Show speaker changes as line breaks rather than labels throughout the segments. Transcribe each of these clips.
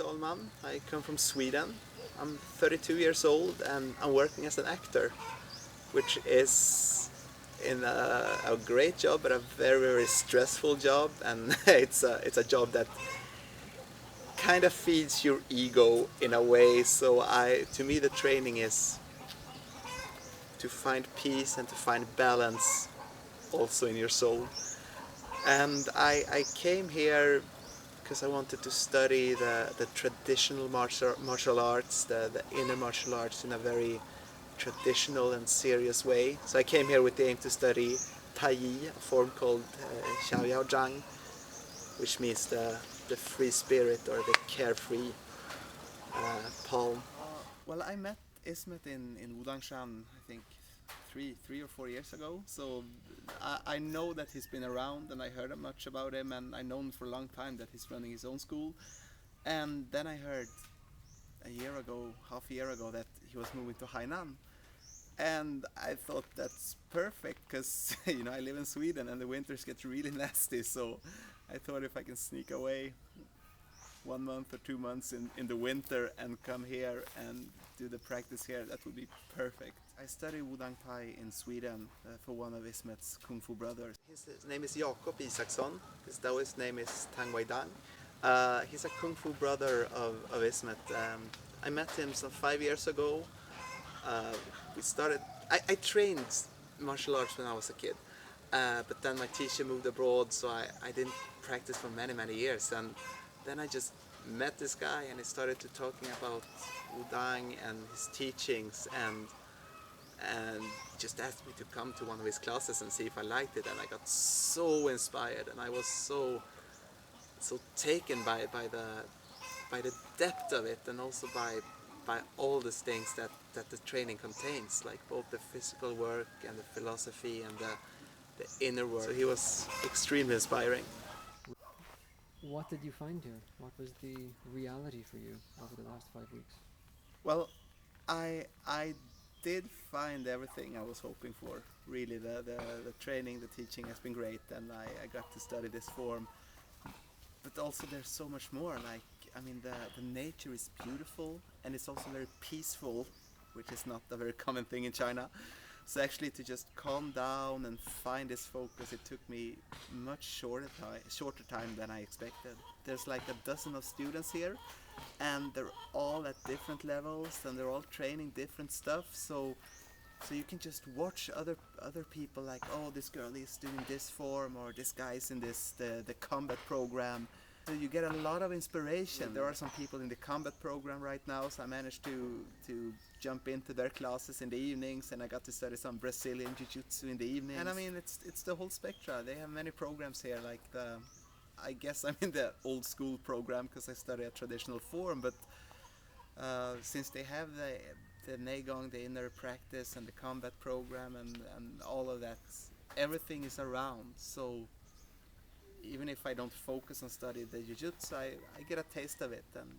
Dahlman. I come from Sweden. I'm 32 years old and I'm working as an actor, which is in a great job, but a very, very stressful job, and it's a job that kind of feeds your ego in a way. So to me the training is to find peace and to find balance also in your soul. And I came here because I wanted to study the traditional martial arts, the inner martial arts in a very traditional and serious way. So I came here with the aim to study Tai Chi, a form called Xiao, which means the free spirit or the carefree palm. Well, I met Ismet in Wudangshan, I think 3 or 4 years ago. So I know that he's been around and I heard much about him, and I know him for a long time that he's running his own school. And then I heard half a year ago, that he was moving to Hainan. And I thought that's perfect because I live in Sweden and the winters get really nasty, so I thought if I can sneak away 1 month or 2 months in the winter and come here and do the practice here, that would be perfect. I studied Wudang Thai in Sweden for one of Ismet's Kung Fu brothers. His name is Jakob Isaksson. His Taoist name is Tang Wei. He's a Kung Fu brother of Ismet. I met him some 5 years ago. I trained martial arts when I was a kid, but then my teacher moved abroad, so I didn't practice for many years. And then I just met this guy and he started to talking about Wudang and his teachings, and just asked me to come to one of his classes and see if I liked it. And I got so inspired, and I was so taken by the depth of it, and also by all these things that the training contains, like both the physical work and the philosophy and the inner work. So he was extremely inspiring.
What did you find here? What was the reality for you over the last 5 weeks?
Well, I did find everything I was hoping for. Really, the training, the teaching has been great, and I got to study this form. But also there's so much more. Like, I mean, the nature is beautiful, and it's also very peaceful, which is not a very common thing in China. So actually to just calm down and find this focus, it took me much shorter time than I expected. There's like a dozen of students here, and they're all at different levels, and they're all training different stuff. So you can just watch other people, like, oh, this girl is doing this form, or this guy's in the combat program. So you get a lot of inspiration. There are some people in the combat program right now, so I managed to jump into their classes in the evenings, and I got to study some Brazilian Jiu-Jitsu in the evenings. And I mean, it's the whole spectra. They have many programs here, like I guess I'm in the old school program because I study a traditional form, but since they have the Neigong, the inner practice, and the combat program, and all of that, everything is around. So even if I don't focus on studying the Jiu-Jitsu, I get a taste of it, and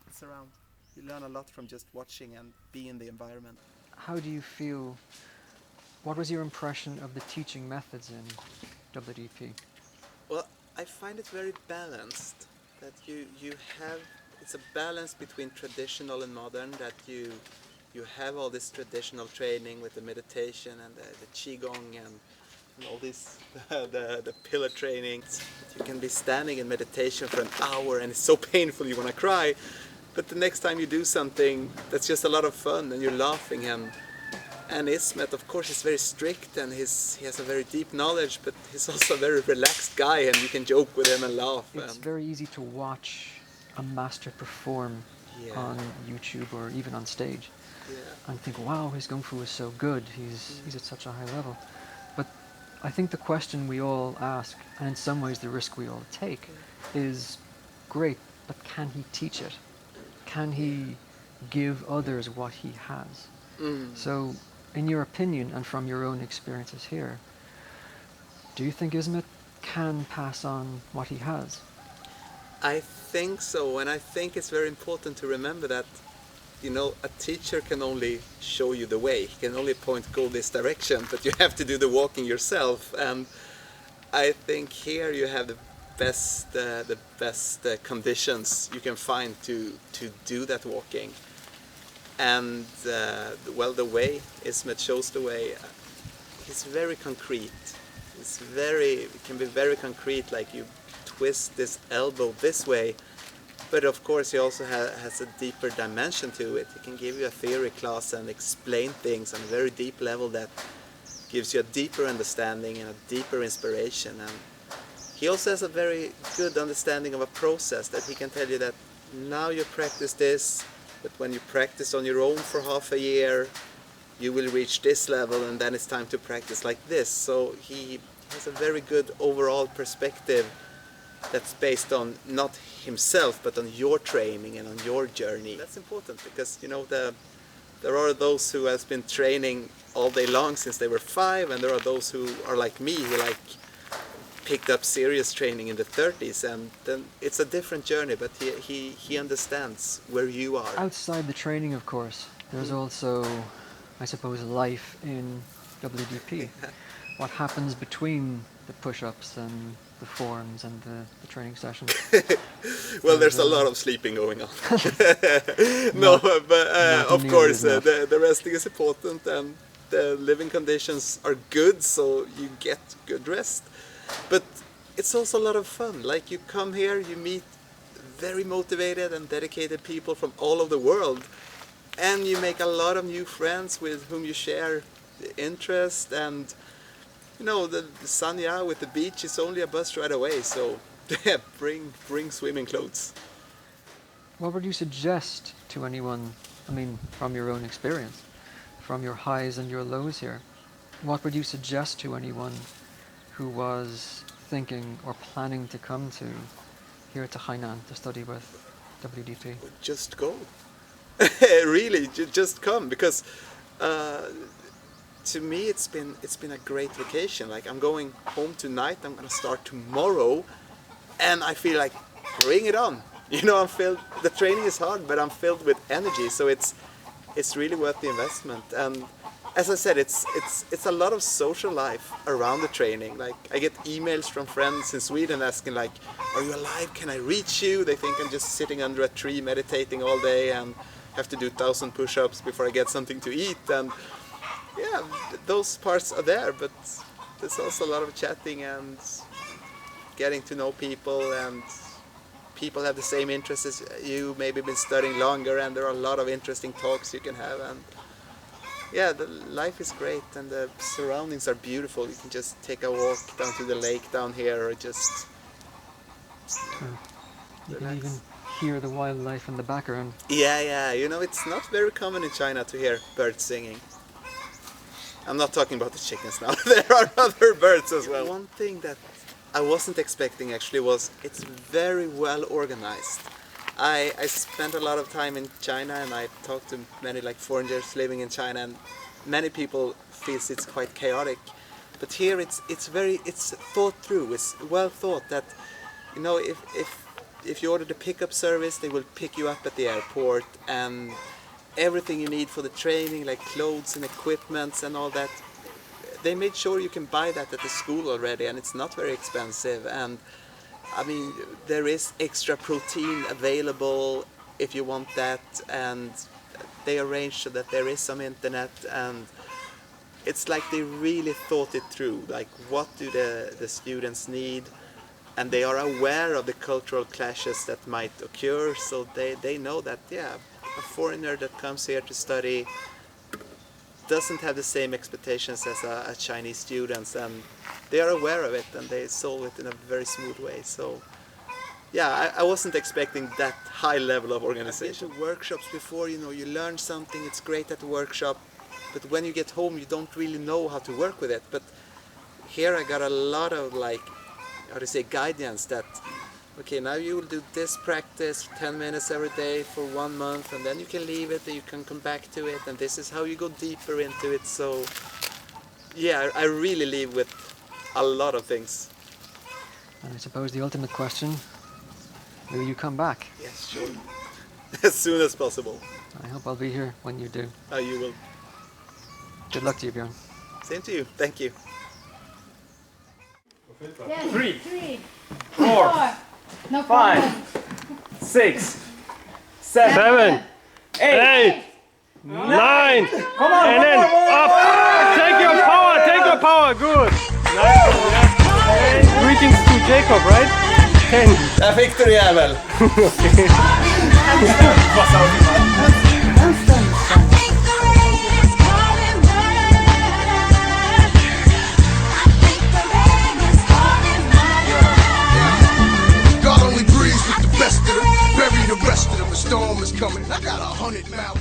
it's around. You learn a lot from just watching and being in the environment.
How do you feel? What was your impression of the teaching methods in WDP?
Well, I find it very balanced. That you have, it's a balance between traditional and modern. That you have all this traditional training with the meditation and the qigong and all this the pillar trainings. You can be standing in meditation for an hour and it's so painful you want to cry, but the next time you do something that's just a lot of fun and you're laughing. And Ismet, of course, is very strict, and he has a very deep knowledge, but he's also a very relaxed guy, and you can joke with him and laugh.
It's very easy to watch a master perform on YouTube or even on stage and think, wow, his Kung Fu is so good, he's at such a high level. But I think the question we all ask, and in some ways the risk we all take, is, great, but can he teach it? Can he give others what he has? So, in your opinion, and from your own experiences here, do you think Ismet can pass on what he has?
I think so, and I think it's very important to remember that, a teacher can only show you the way. He can only point, go this direction, but you have to do the walking yourself. And I think here you have the best conditions you can find to do that walking. And well, the way Ismet shows the way. It's very concrete. It can be very concrete, like you twist this elbow this way, but of course he also has a deeper dimension to it. He can give you a theory class and explain things on a very deep level that gives you a deeper understanding and a deeper inspiration. And he also has a very good understanding of a process, that he can tell you that now you practice this, but when you practice on your own for half a year, you will reach this level, and then it's time to practice like this. So he has a very good overall perspective that's based on not himself, but on your training and on your journey. That's important, because you know there are those who has been training all day long since they were 5, and there are those who are like me, who picked up serious training in the 30s, and then it's a different journey, but he understands where you are.
Outside the training, of course, there's also, I suppose, life in WDP. What happens between the push-ups and the forms and the training sessions?
Well, there's a lot of sleeping going on. No, but of course the resting is important, and the living conditions are good, so you get good rest. But it's also a lot of fun. Like, you come here, you meet very motivated and dedicated people from all over the world, and you make a lot of new friends with whom you share the interest. And you know, the Sanya with the beach is only a bus ride away, so yeah, bring swimming clothes.
What would you suggest to anyone, I mean, from your own experience, from your highs and your lows here, what would you suggest to anyone who was thinking or planning to come to here to Hainan to study with WDP?
Just go. Really, just come, because to me it's been a great vacation. Like, I'm going home tonight, I'm gonna start tomorrow, and I feel like, bring it on. You know, I'm filled. The training is hard, but I'm filled with energy, so it's really worth the investment. And as I said, it's a lot of social life around the training. Like, I get emails from friends in Sweden asking, like, are you alive? Can I reach you? They think I'm just sitting under a tree meditating all day and have to do 1,000 push-ups before I get something to eat. And yeah, those parts are there, but there's also a lot of chatting and getting to know people, and people have the same interests as you, maybe been studying longer, and there are a lot of interesting talks you can have. And yeah, the life is great, and the surroundings are beautiful. You can just take a walk down to the lake down here, or just
You can even hear the wildlife in the background.
Yeah, you know, it's not very common in China to hear birds singing. I'm not talking about the chickens now. There are other birds as well. One thing that I wasn't expecting actually was it's very well organized. I spent a lot of time in China, and I talked to many like foreigners living in China, and many people feel it's quite chaotic. But here it's thought through. It's well thought that, you know, if you order the pickup service, they will pick you up at the airport, and everything you need for the training, like clothes and equipments and all that, they made sure you can buy that at the school already, and it's not very expensive. And I mean, there is extra protein available if you want that, and they arrange so that there is some internet, and it's like they really thought it through, like what do the students need, and they are aware of the cultural clashes that might occur, so they know that, yeah, a foreigner that comes here to study doesn't have the same expectations as a Chinese students, and they are aware of it, and they solve it in a very smooth way. So yeah, I wasn't expecting that high level of organization. I've been to workshops before, you know, you learn something, it's great at the workshop, but when you get home you don't really know how to work with it. But here I got a lot of, like, how to say, guidance that, okay, now you will do this practice 10 minutes every day for 1 month, and then you can leave it and you can come back to it, and this is how you go deeper into it. So yeah, I really leave with a lot of things.
And I suppose the ultimate question, will you come back?
Yes, sure. As soon as possible.
I hope I'll be here when you do.
You will.
Good luck to you, Bjorn.
Same to you. Thank you.
Yes.
3,
3,
4,
4. No problem.
5, 6, 7, 8, 9. Come on,
And then up. Take your power, good. Nice one, yeah. And greetings to Jacob, right? 10.
Där fick du det, jävel!
God only breathes with the best of them. Bury the rest of them. A storm is coming. I got 100 miles.